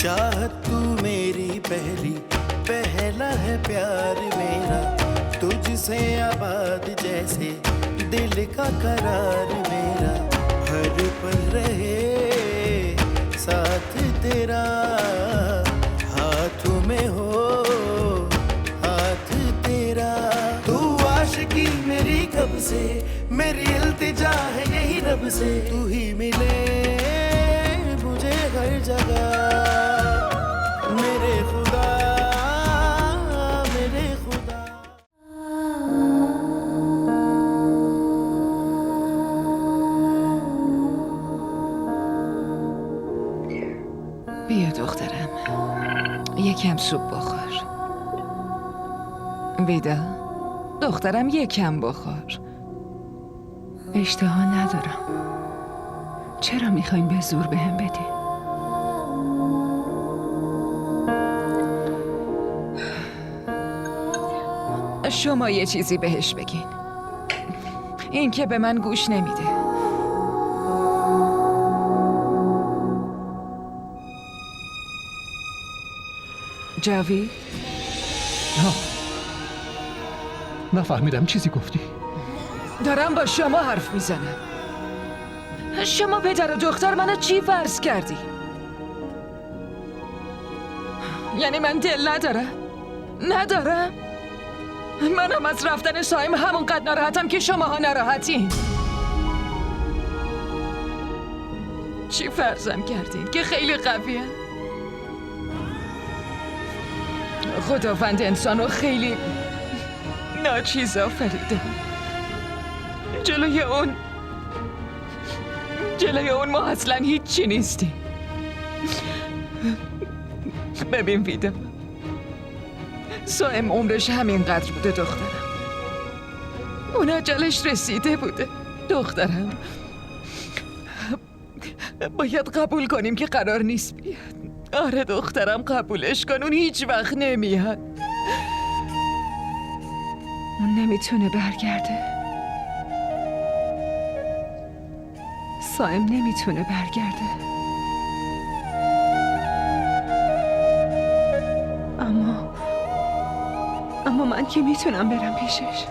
चाहत तू मेरी पहली, पहला है प्यार मेरा, तुझसे आबाद जैसे दिल का करार मेरा, हर पल रहे साथ तेरा, हाथों में हो हाथ तेरा। तू आशिकी मेरी कब से, मेरी इल्तिजा है यही रब से, तू ही मिले मुझे हर जगह, मेरे खुदा मेरे खुदा। بیا دخترم، یکم سوپ بخور. ویدا دخترم یکم بخور. اشتها ندارم. چرا میخواین به زور بهم بدین؟ شما یه چیزی بهش بگین. این که به من گوش نمیده. جاوید؟ نفهمیدم چیزی گفتی. دارم با شما حرف میزنم. شما پدر و دختر منو چی فرض کردی؟ یعنی من دل ندارم؟ منم از رفتن سایم همونقدر ناراحتم که شماها ناراحتین. چی فرضم کردین؟ که خیلی قویه؟ خداوند انسانو خیلی ناچیز آفریده. جلوی اون ما اصلا هیچی نیستیم. ببین ویدا، سایم عمرش همینقدر بوده دخترم. اون اجلش رسیده بوده دخترم. باید قبول کنیم که قرار نیست بیاد. آره دخترم، قبولش کن، اون هیچ وقت نمیاد. اون نمیتونه برگرده. سایم نمیتونه برگرده. اما من که میتونم برم پیشش.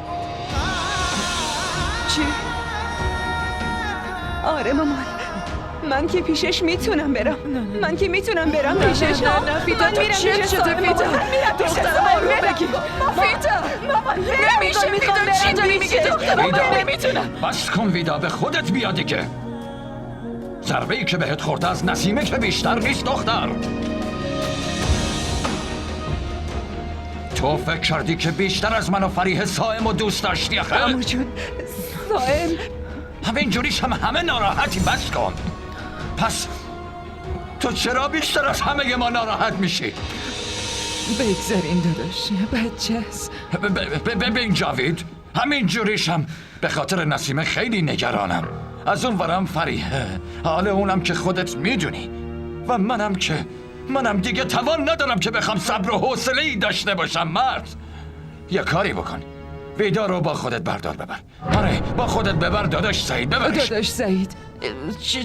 چی؟ آره مامان، من که پیشش میتونم برم. من که میتونم برم پیشش. نه فیدا، تو چه شده فیدا؟ دخترم آروم بگیر. فیدا نمیشه. فیدا چی داری میگی دخترم؟ نمیتونم. بس کن ویدا، به خودت بیا دیگه. ضربه‌ای که بهت خورده از نسیمه که بیشتر نیست دختر. تو فکر کردی که بیشتر از من و فریح سایم و دوست داشتی آخه؟ عمو جون، سایم همینجوریش همه ناراحتی. بس کن. پس تو چرا بیشتر از همه ما ناراحت میشی؟ بگذارین داداش، بچه هست. ببین جاوید، همینجوریش به خاطر نسیمه خیلی نگرانم. از اون ورم فریحه، حال اونم که خودت میدونی، و منم دیگه توان ندارم که بخوام صبر و حوصله‌ای داشته باشم. مرد، یه کاری بکن، ویدا رو با خودت بردار ببر. آره با خودت ببر داداش سعید، ببرش. داداش سعید،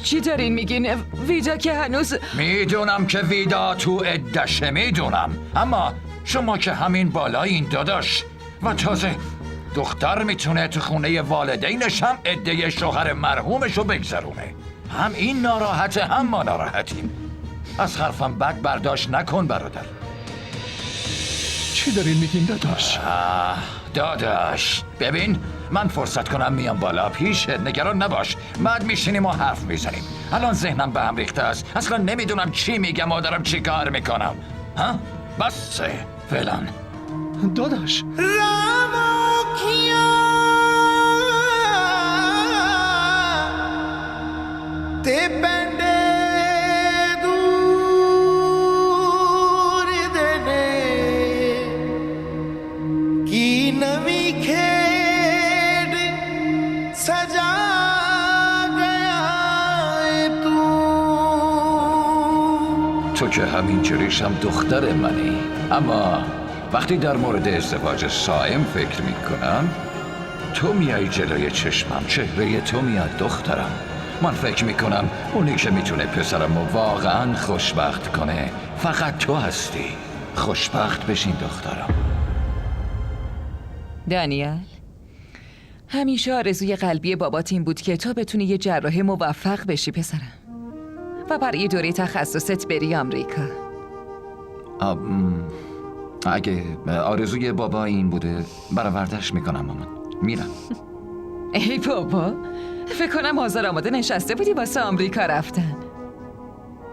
چی دارین میگین؟ ویدا که هنوز... میدونم که ویدا تو عدشه، میدونم، اما شما که همین بالایین داداش. و تازه دختر میتونه تو خونه والدینش هم عده شوهر مرحومشو بگذرونه. هم این ناراحته هم ما ناراحتیم. از حرفم بد برداشت نکن برادر. چی دارین میگین داداش؟ داداش ببین، من فرصت کنم میام بالا پیشت، نگران نباش. بعد میشینیم و حرف میزنیم. الان ذهنم به هم ریخته است، اصلا نمیدونم چی میگم و دارم چی کار میکنم. ها؟ بس فعلا. داداش ते पेंडे दूर देने की नवी खेड सजा गया تو که همینجوریشم دختر منی، اما وقتی در مورد ازدواج سایم فکر میکنم تو میای جلوی چشمم، چهره تو میاد دخترم. من فکر میکنم اونی که میتونه پسرمو واقعا خوشبخت کنه فقط تو هستی. خوشبخت بشین دخترم. دانیل، همیشه آرزوی قلبی بابات این بود که تو بتونی یه جراح موفق بشی پسرم و برای دوره تخصصت بری آمریکا. اگه آرزوی بابا این بوده برآوردش میکنم مامان. میرم. ای بابا، فکر کنم حاضر آماده نشسته بودی واسه آمریکا رفتن.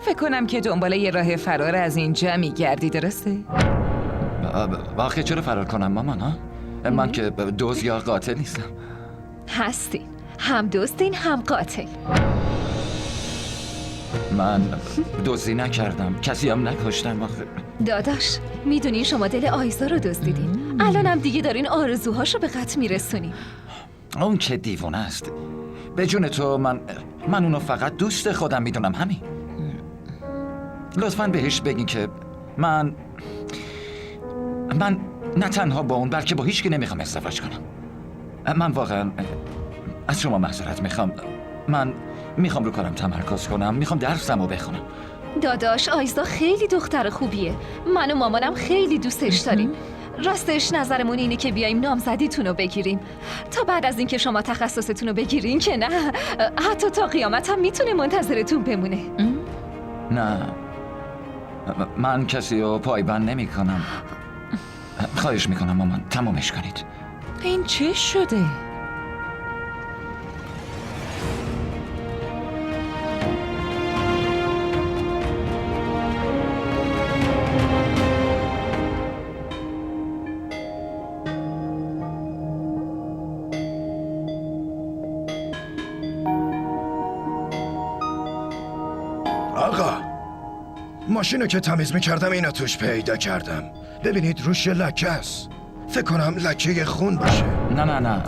فکر کنم که دنبال یه راه فرار از اینجا میگردی، درسته؟ واقعا چرا فرار کنم مامان ها؟ من که دزد یا قاتل نیستم. هستین، هم دزدین هم قاتل. من دزدی نکردم، کسی هم نکشتم. داداش، میدونین شما دل آیزا رو دزدیدین. الانم دیگه دارین آرزوهاشو به قتل میرسونین. اون چه دیوونه است. به جون تو من اونو فقط دوست خودم میدونم، همین. لطفاً بهش بگین که من نه تنها با اون بلکه با هیچ کی نمیخوام ازدواج کنم. من واقعا از شما معذرت میخوام. من میخوام رو کارم تمرکز کنم، میخوام درسمو بخونم. داداش، آیزا خیلی دختر خوبیه. من و مامانم خیلی دوستش داریم. راستش نظرمون اینه که بیایم نامزدیتون رو بگیریم. تا بعد از اینکه شما تخصصتون رو بگیرین که نه، حتی تا قیامت هم میتونه منتظرتون بمونه. نه، من کسی رو پایبند نمی کنم. خواهش میکنم مامان تمومش کنید. این چه شده؟ آقا، ماشینو که تمیز میکردم اینو توش پیدا کردم. ببینید روش لکه است. فکر کنم لکه خون باشه. نه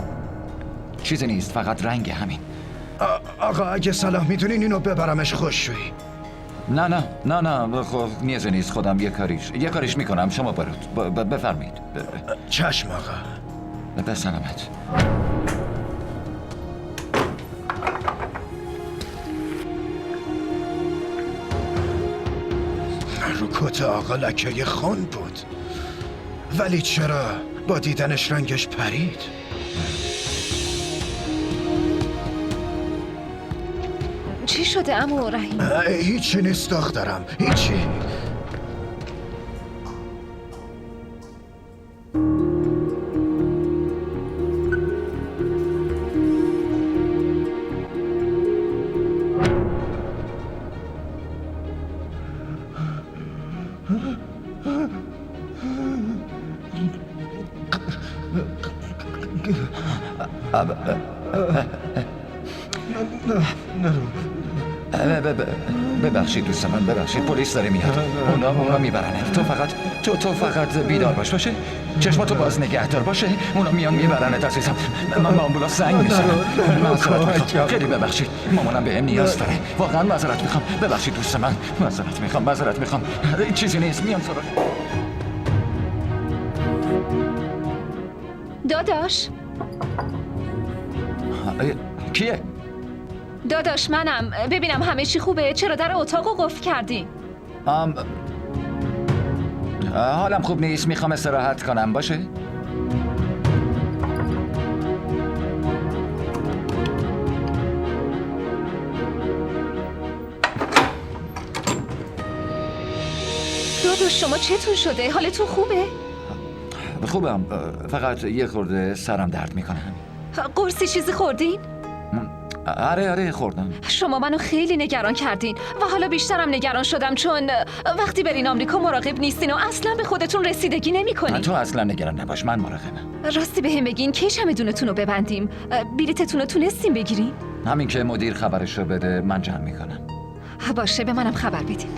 چیزی نیست، فقط رنگ همین. آقا اگه صلاح میدونین اینو ببرمش خوششویی. نه خب نیازی نیست، خودم یه کاریش میکنم. شما برود بفرمایید. چشم آقا. به سلامت. رو کت آقا لکه خون بود، ولی چرا با دیدنش رنگش پرید؟ چی شده عمو رحیم؟ هیچی نیست دخترم، هیچی. ببخشید دوست من، ببخشید. پلیس داره میاد. اونا میبرنه. تو فقط بیدار باشه. چشماتو باز نگه دار باشه. اونا میان میبرنه عزیزم. من با آمبولانس زنگ میزنم. معذرت میخوام، خیلی ببخشید. مامانم بهم نیاز داره. واقعا معذرت میخوام. ببخشید دوست من. معذرت میخوام. چیزی نیست، میام سراغ. داداش، کیه؟ داداش منم. ببینم همه چی خوبه؟ چرا در اتاقو قفل کردی؟ حالم خوب نیست، میخوام استراحت کنم. باشه؟ داداش شما چتون شده؟ حالتون خوبه؟ خوبم، فقط یه خورده سرم درد میکنه. قرصی چیزی خوردین؟ آره خوردم. شما منو خیلی نگران کردین و حالا بیشترم نگران شدم، چون وقتی برین آمریکا مراقب نیستین و اصلا به خودتون رسیدگی نمیکنین. تو اصلا نگران نباش، من مراقبم. راستی بهم بگین کی چمدونتون رو ببندیم؟ بلیتتون رو تونستین بگیرین؟ همین که مدیر خبرشو بده من جمع میکنم. باشه، به منم خبر بدین.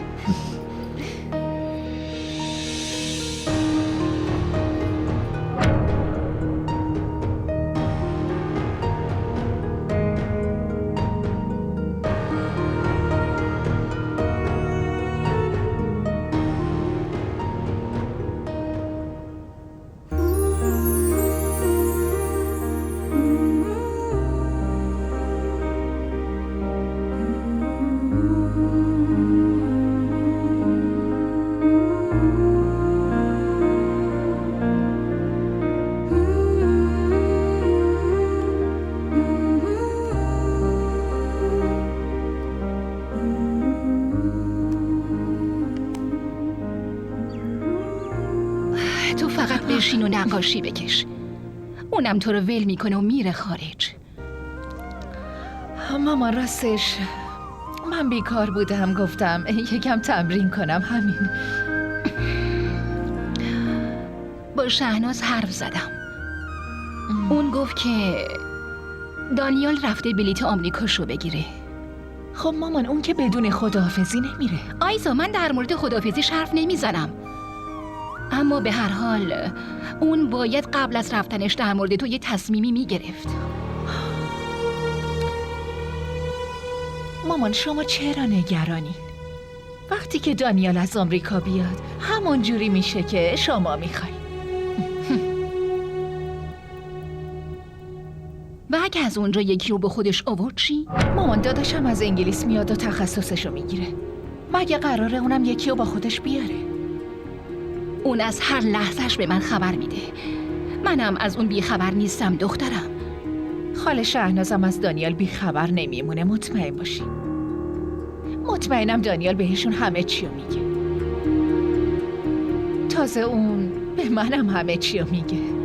فقط بشین و نقاشی بکش. اونم تو رو ول میکنه و میره خارج. مامان راستش من بیکار بودم، گفتم یکم تمرین کنم، همین. با شهناز حرف زدم. اون گفت که دانیال رفته بلیت آمریکاشو بگیره. خب مامان اون که بدون خداحافظی نمیره. آیزا من در مورد خداحافظیش حرف نمیزنم، اما به هر حال اون باید قبل از رفتنش در مورد تو یه تصمیمی میگرفت. مامان شما چرا نگرانین؟ وقتی که دانیال از آمریکا بیاد همون جوری میشه که شما میخواین. و اگه از اونجا یکی رو به خودش آورد چی؟ مامان داداشم از انگلیس میاد و تخصصشو میگیره. مگه قراره اونم یکی رو با خودش بیاره؟ اون از هر لحظهش به من خبر میده. منم از اون بیخبر نیستم دخترم. خاله شهنازم از دانیال بیخبر نمیمونه، مطمئن باشین. مطمئنم دانیال بهشون همه چیو میگه. تازه اون به منم همه چیو میگه.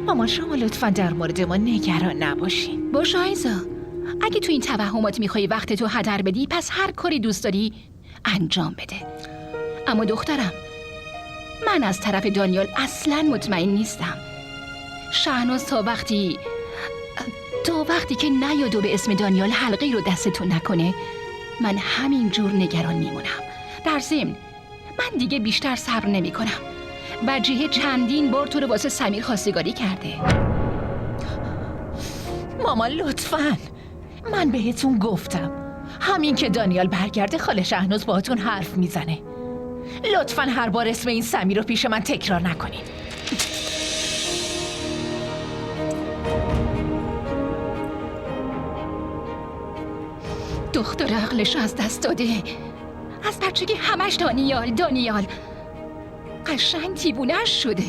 مامان شما لطفا در مورد ما نگران نباشین. باشه آیزا، اگه تو این توهمات میخوای وقت تو هدر بدی پس هر کاری دوست داری انجام بده. اما دخترم من از طرف دانیال اصلاً مطمئن نیستم. شهناز تا وقتی که نیاد و به اسم دانیال حلقه رو دستتون نکنه من همین جور نگران میمونم. در ضمن من دیگه بیشتر صبر نمی کنم. وجیه چندین بار تو رو واسه سمیر خواستگاری کرده. مامان لطفاً، من بهتون گفتم همین که دانیال برگرده خاله شهناز باهاتون حرف میزنه. لطفاً هر بار اسم این سمیر رو پیش من تکرار نکنید. دختر عقلش از دست داده. از بچگی همش دانیال قشنگ دیوونه‌اش شده.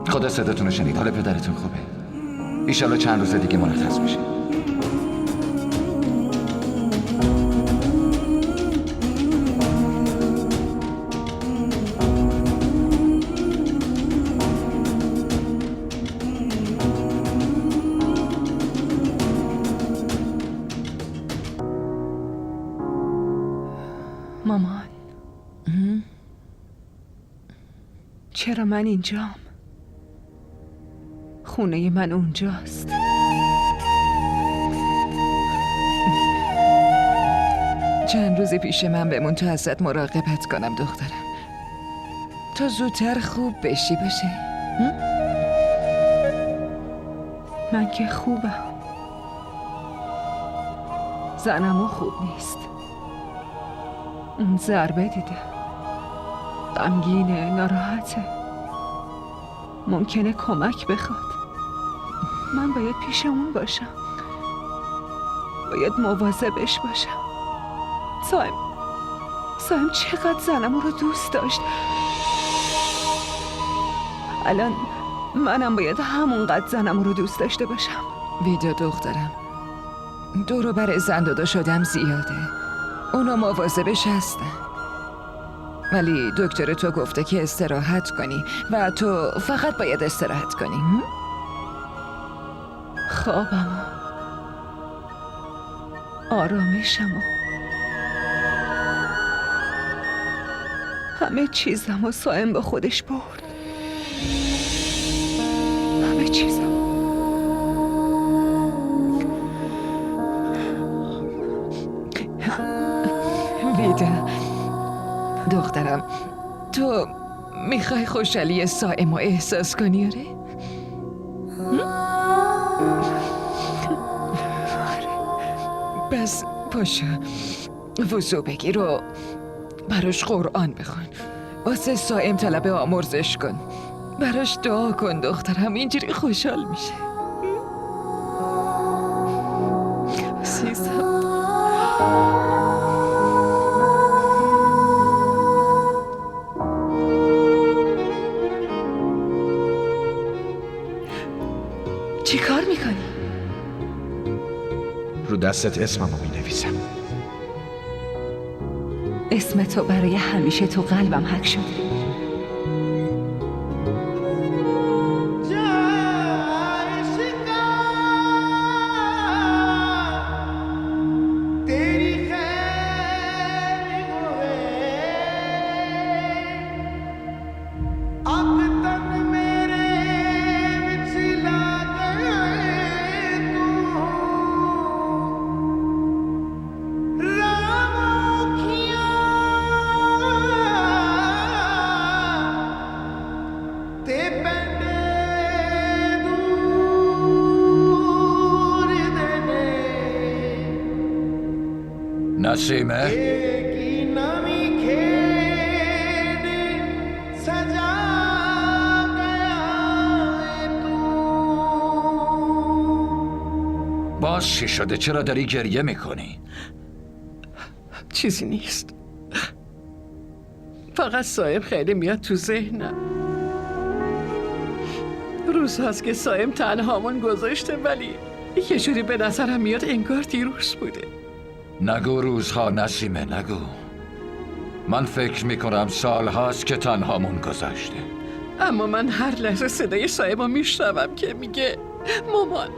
خدا صداتون رو شنید. حالا پدرتون خوبه؟ ایشالا چند روز دیگه مرخص میشه. مامان چرا من اینجام؟ خونه من اونجاست. چند روز پیش من بمون تا ازت مراقبت کنم دخترم، تا زودتر خوب بشی باشه. من که خوبم، زنمو خوب نیست. اون ضربه دیده، غمگینه، ناراحته، ممکنه کمک بخواد. من باید پیش اون باشم. باید مواظبش باشم. سایم چقدر زنم رو دوست داشت. الان منم باید همونقدر زنم رو دوست داشته باشم. ویدا دخترم، دور و بر زن دادا شدم زیاده. اونا مواظبش هستن. ولی دکتر تو گفته که استراحت کنی و تو فقط باید استراحت کنی. خوابم آرامشم همه چیزم و سایم با خودش برد. همه چیزم. ویدا دخترم، تو میخوای خوشحالی سائم رو احساس کنی؟ آره؟ بس پاشو وضو بگیر و براش قرآن بخون. واسه سائم طلب آمرزش کن. براش دعا کن دخترم، اینجوری خوشحال میشه. عزیزم. چی کار میکنی؟ رو دستت اسممو مینویسم. اسم تو برای همیشه تو قلبم حک شده. نسیمه؟ باز چی شده؟ چرا داری گریه میکنی؟ چیزی نیست. فقط سایم خیلی میاد تو ذهنم. روزهاست که سایم تنهامون گذاشته، ولی یه جوری به نظرم میاد انگار دیروز بوده. نگو روزها نسیمه، نگو. من فکر میکنم سال هاست که تنهامون گذاشته. اما من هر لحظه صدای سایم رو میشنوم که میگه مامان.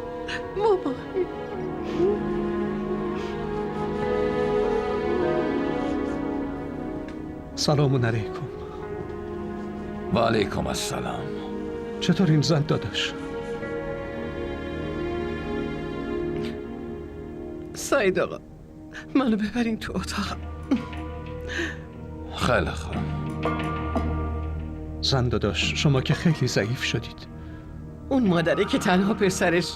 سلام علیکم. و علیکم السلام. چطور این زن داداش؟ سعید آقا، منو ببرین تو اتاقم. خیلی خوب. زن داداش، شما که خیلی ضعیف شدید. اون مادره که تنها پسرش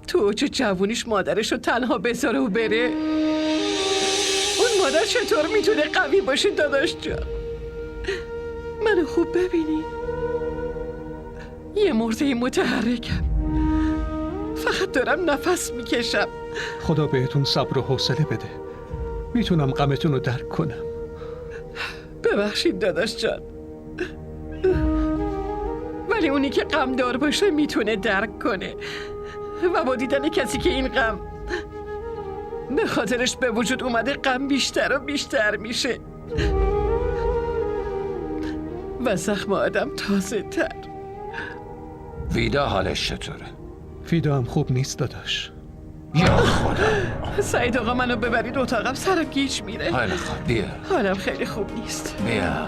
تو اوج جوونیش مادرش رو تنها بذاره و بره، اون مادر چطور میتونه قوی باشه داداش جان؟ منو خوب ببینی، یه مرده متحرکم، فقط دارم نفس میکشم. خدا بهتون صبر و حوصله بده. میتونم غمتون رو درک کنم. ببخشید داداش جان، ولی اونی که غم دار باشه میتونه درک کنه و با دیدن کسی که این غم به خاطرش به وجود اومده غم بیشتر و بیشتر میشه و زخم آدم تازه تر. ویدا حالش چطوره؟ ویدا هم خوب نیست داداش. یا خدا. سعید آقا منو ببرید اتاقم، سرم گیج میره. خیلی خوب، بیا حالم خیلی خوب نیست. بیا.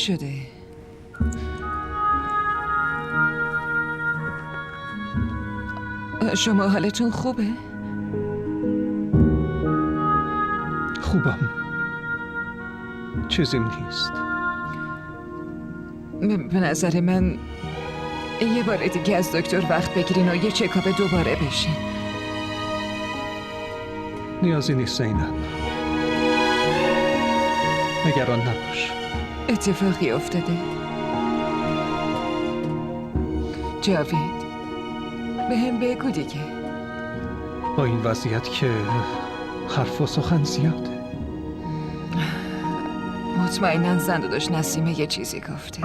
شده؟ شما حالتون خوبه؟ خوبم. چیزیم نیست. به نظر من یه بار دیگه از دکتر وقت بگیرین و یه چکاپ دوباره بشین. نیازی نیست زینب. نگران نباش. اتفاقی افتاده؟ جاوید به هم بگو دیگه. با این وضعیت که حرف و سخن زیاده. مطمئناً زنده داشت نسیمه یه چیزی گفته.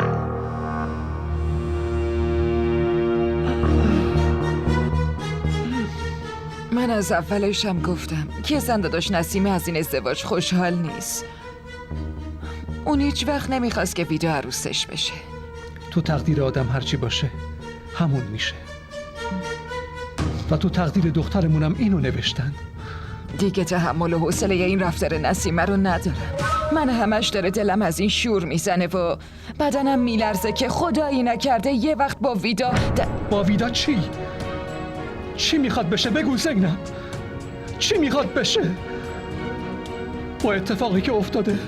من از اولش هم گفتم که زنده داشت نسیمه از این ازدواج خوشحال نیست. اون هیچ وقت نمیخواست که ویدا عروسش بشه. تو تقدیر آدم هرچی باشه همون میشه. و تو تقدیر دخترمونم اینو نوشتن. دیگه تحمل و حوصله این رفتار نسیمه رو ندارم. من همش داره دلم از این شور میزنه و بدنم میلرزه که خدایی نکرده یه وقت با ویدا با ویدا چی؟ چی میخواد بشه؟ بگو زینب. چی میخواد بشه؟ با اتفاقی که افتاده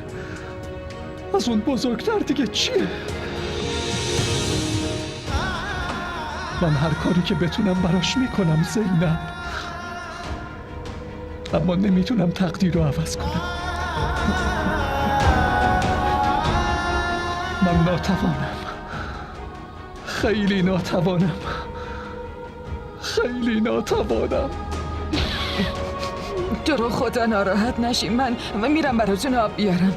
از اون بزرگتر دیگه چیه؟ من هر کاری که بتونم براش میکنم زینب، اما نمیتونم تقدیر رو عوض کنم. من ناتوانم. خیلی ناتوانم. خیلی ناتوانم. تو رو خدا ناراحت نشین. من میرم براتون آب بیارم.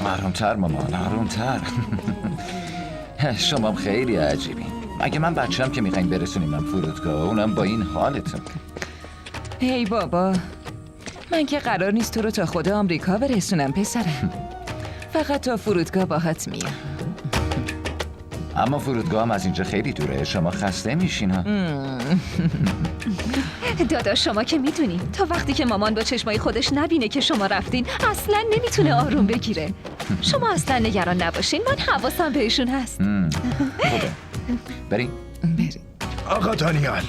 آرومتر مامان، آرومتر. شما خیلی عجیبین. مگه من بچه‌ام که میخواین برسونیمم فرودگاه، اونم با این حالتون؟ هی بابا، من که قرار نیست تو رو تا خود آمریکا برسونم پسرم. فقط تا فرودگاه باهات میام. اما فرودگاه هم از اینجا خیلی دوره. شما خسته میشین ها. داداش شما که میدونی تا وقتی که مامان با چشمای خودش نبینه که شما رفتین اصلا نمیتونه آروم بگیره. شما اصلا نگران نباشین، من حواسم بهشون هست. خوبه. بریم. آقا دانیال،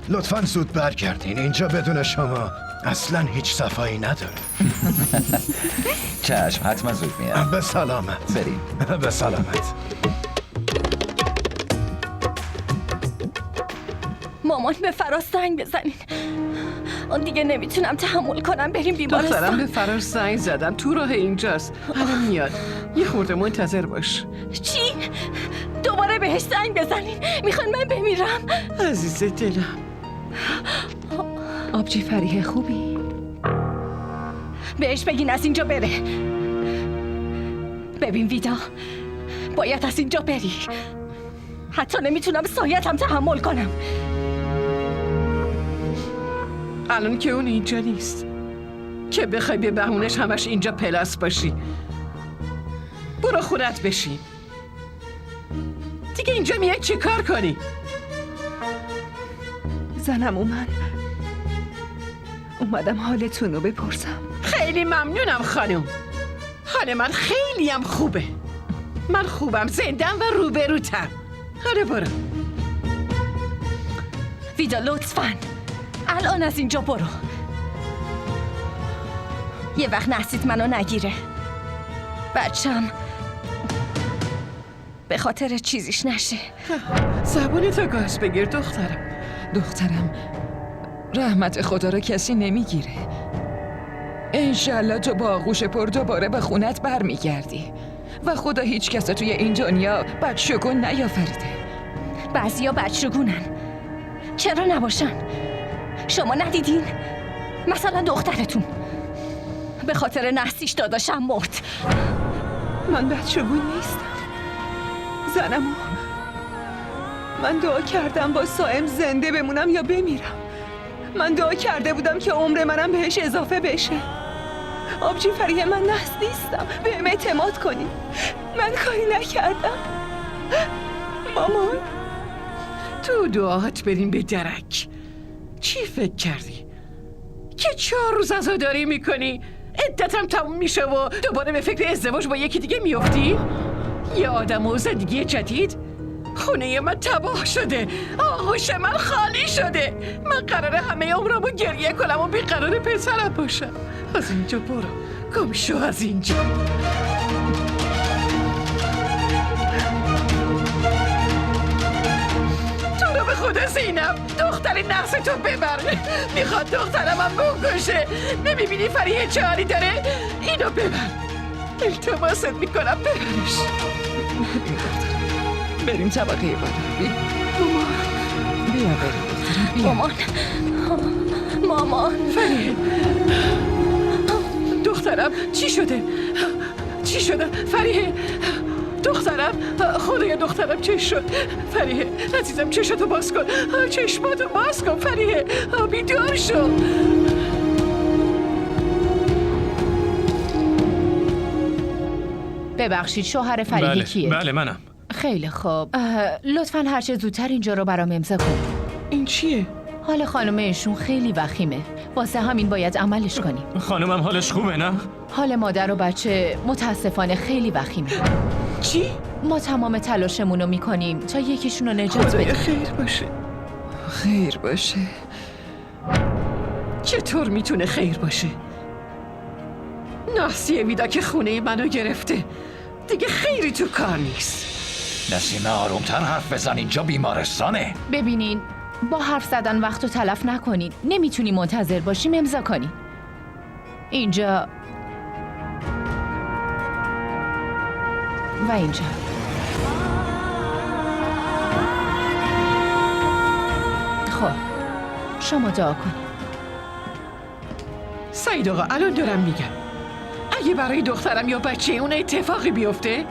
لطفاً زود برگردین. اینجا بدون شما اصلا هیچ صفایی نداره. چشم، حتما زود میام. به سلامت. بریم. به سلامت. مامان به فراز زنگ بزنین. اون دیگه نمیتونم تحمل کنم. بریم بیمارستان. دخترم به فراز زنگ زدم. تو راه اینجاست. الان میاد. یه خورده منتظر باش. چی؟ دوباره بهش زنگ بزنین. میخوان من بمیرم. عزیز دلم. آبجی فریح خوبی؟ بهش بگین از اینجا بره. ببین ویدا، باید از اینجا بری. حتی نمیتونم سایتم تحمل کنم. الان که اون اینجا نیست که بخوای به بهونش همش اینجا پلاس باشی. برو خونت بشین. دیگه اینجا میای چی کار کنی؟ زنم اومدم حالتون رو بپرسم. خیلی ممنونم خانم. حال من خیلی هم خوبه. من خوبم، زندم و روبروتم. حالا برو. ویدا لطفاً الان از اینجا برو. یه وقت نحسیت منو نگیره. بچم به خاطر چیزیش نشه. زبونتو گاز بگیر دخترم رحمت خدا رو کسی نمیگیره. انشالله تو با آغوش پر دوباره به خونت برمیگردی و خدا هیچ کس توی این دنیا بدشگون نیافریده. بعضیا بدشگونن، چرا نباشن؟ شما ندیدین؟ مثلا دخترتون به خاطر نحسیش داداشم مرد. من بدشگون نیستم زنمو. من دعا کردم با سائم زنده بمونم یا بمیرم. من دعا کرده بودم که عمر منم بهش اضافه بشه. آبجی فریه، من نحس نیستم، بهم اعتماد کنی. من کاری نکردم مامان. تو دعاهات بریم به درک. چی فکر کردی؟ که 4 روز عزاداری میکنی؟ عدتم تموم میشه و دوباره به فکر ازدواج با یکی دیگه میافتی؟ یه آدم و زندگی جدید؟ خونه من تباه شده، آغوش من خالی شده. من قراره همه عمرمو گریه کنم و بیقرار پسرم باشم. از اینجا برو، گم شو از اینجا. تو رو به خدا زینب، دختری نحس تو ببر. میخواد دخترمم بکشه. نمیبینی فریه چه حالی داره؟ اینو ببر، التماست میکنم ببرش. بریم طبقه بالا. بیا بریم دخترم، بیا. مامان فریه دخترم، چی شده؟ چی شده؟ فریه دخترم، خدایا دخترم چه شد؟ فریه عزیزم چشتو باز کن، چشماتو باز کن فریه، بیدار شو. ببخشید شوهر فریحی کیه؟ بله منم. خیلی خوب، لطفاً هر چه زودتر اینجا رو برام امضا کن. این چیه؟ حال خانم ایشون خیلی وخیمه، واسه همین باید عملش کنیم. خانمم حالش خوبه نه؟ حال مادر و بچه متاسفانه خیلی وخیمه. چی؟ ما تمام تلاشمون رو میکنیم تا یکیشون رو نجات خدایا بدیم. خیر باشه. خیر باشه. چطور میتونه خیر باشه؟ نحسی ویدا که خونه منو گرفته، دیگه خیری تو کار نیست. نسیمه آرومتر حرف بزن، اینجا بیمارستانه. ببینین، با حرف زدن وقت رو تلف نکنین. نمیتونی منتظر باشیم امضا کنین. اینجا و اینجا. خب شما دعا کنین. سعید آقا الان دارم میگم اگه برای دخترم یا بچه اون اتفاقی بیفته،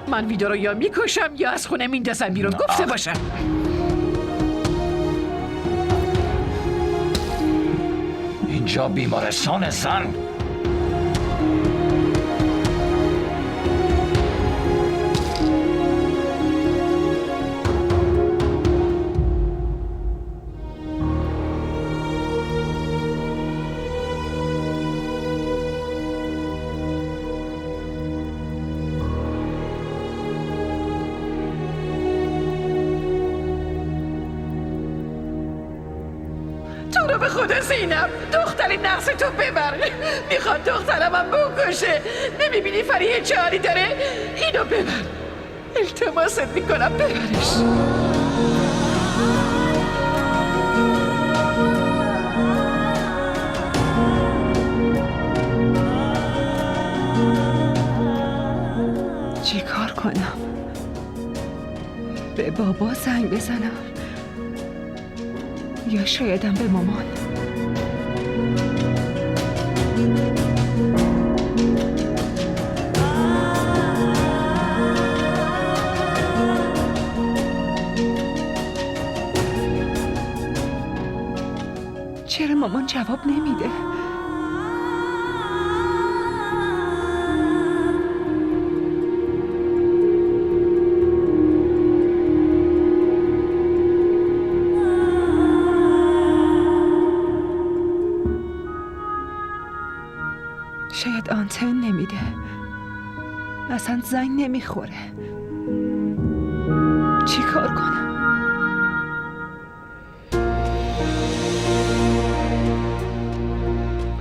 من ویدا رو یا میکشم یا از خونه میندازم بیرون. گفته باشم. اینجا بیمارستان زن. تو رو به خدا زینب، دختری نحس تو ببر. میخواد دخترمم بکشه. نمیبینی فریه چه حالی داره؟ اینو ببر، التماست میکنم ببرش. چی کار کنم؟ به بابا زنگ بزنم یا شایدم به مامان؟ چرا مامان جواب نمیده؟ شاید آنتن نمیده، اصلا زنگ نمیخوره. چی کار کنم؟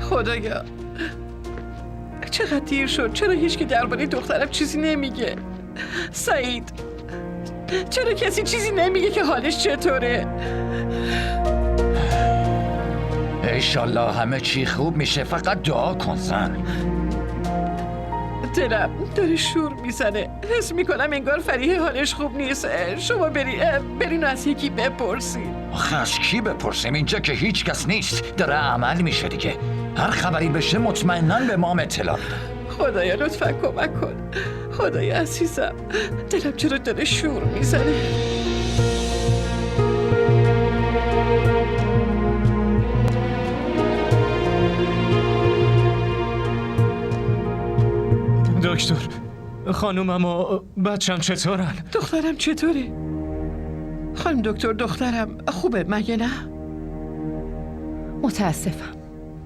خدایا چقدر دیر شد. چرا هیچکی درباره دخترم چیزی نمیگه؟ سعید، چرا کسی چیزی نمیگه که حالش چطوره؟ انشالله همه چی خوب میشه، فقط دعا کن زن. دلم داره شور میزنه. حس میکنم انگار فریه حالش خوب نیست. شما برین از یکی بپرسین. آخه از کی بپرسیم؟ اینجا که هیچ کس نیست، داره عمل میشه دیگه. هر خبری بشه مطمئناً به ما اطلاع بده. خدایا لطفا کمک کن. خدایا عزیزم، دلم چرا داره شور میزنه. دکتر، خانومم و بچم چطورن؟ دخترم چطوری؟ خانم دکتر، دخترم خوبه مگه نه؟ متاسفم.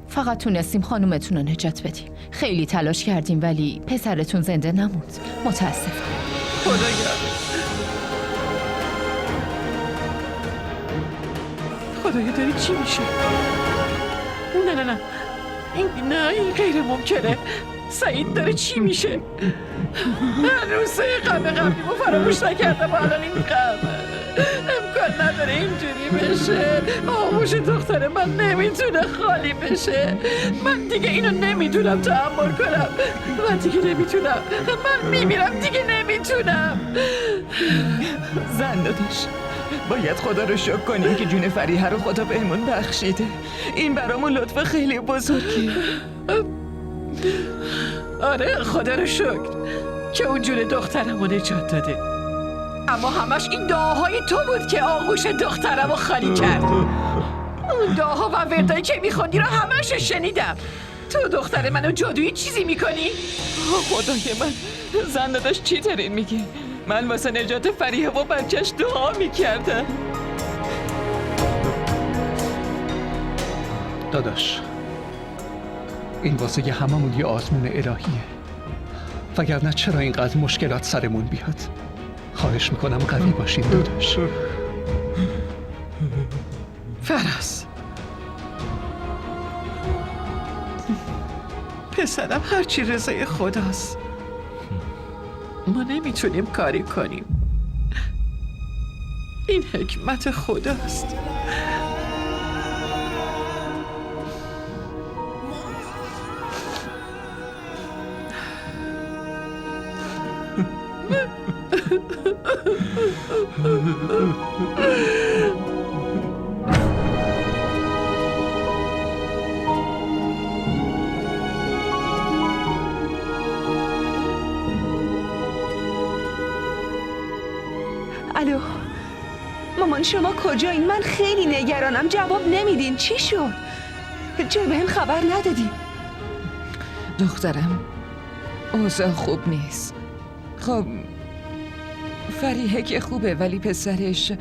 فقط تونستیم خانومتون رو نجات بدیم. خیلی تلاش کردیم ولی پسرتون زنده نموند. متاسفم. خدایا داری چی میشه؟ نه این غیر ممکنه. سعید داره چی میشه؟ روزه غم قبلیمو فراموش نکردم، الان این غم امکان نداره اینجوری بشه. آغوش دختر من نمیتونه خالی بشه. من دیگه اینو نمیتونم تحمل کنم. من دیگه نمیتونم. من میمیرم دیگه نمیتونم. زن داداش، باید خدا رو شکر کنیم که جون فریحه رو خدا بهمون بخشیده. این برامون لطف خیلی بزرگی. آره خدا رو شکر که اون جون دخترم رو نجات داده. اما همش این دعاهای تو بود که آغوش دخترم رو خالی کرد. اون دعاها و وردایی که میخوندی رو همش شنیدم. تو دختر منو جادویی چیزی میکنی؟ خدای من، زن داداش چی دارین میگی؟ من واسه نجات فریحه و بچهش دعا میکردم. داداش، این واسه هممون یه آزمون الهیه. وگرنه چرا اینقدر مشکلات سرمون بیاد؟ خواهش میکنم قوی باشین داداش. فرز، پسرم هرچی رضای خداست. ما نمیتونیم کاری کنیم. این حکمت خداست. الو مامان، شما کجایین؟ من خیلی نگرانم، جواب نمیدین. چی شد؟ چرا بهم خبر ندادی؟ دخترم اوضاع خوب نیست. خب فریحه که خوبه ولی پسرش.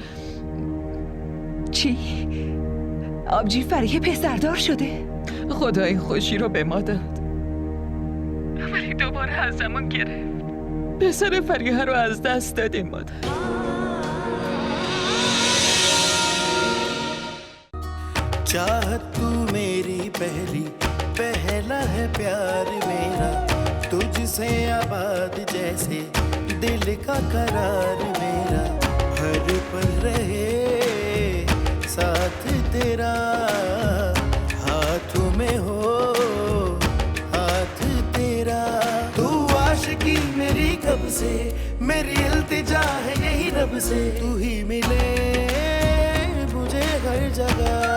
چی؟ آبجی فریحه پسردار شده؟ خدای خوشی رو به ما داد ولی دوباره ازمون گرفت. پسر فریحه رو از دست دادیم مادر. चाहत तू मेरी पहला है प्यार मेरा, तुझसे आबाद जैसे दिल का करार मेरा, हर पल रहे साथ तेरा, हाथों में हो हाथ तेरा। तू आशिकी मेरी कब से, मेरी इल्तिजा है यही रब से, तू ही मिले मुझे हर जगह।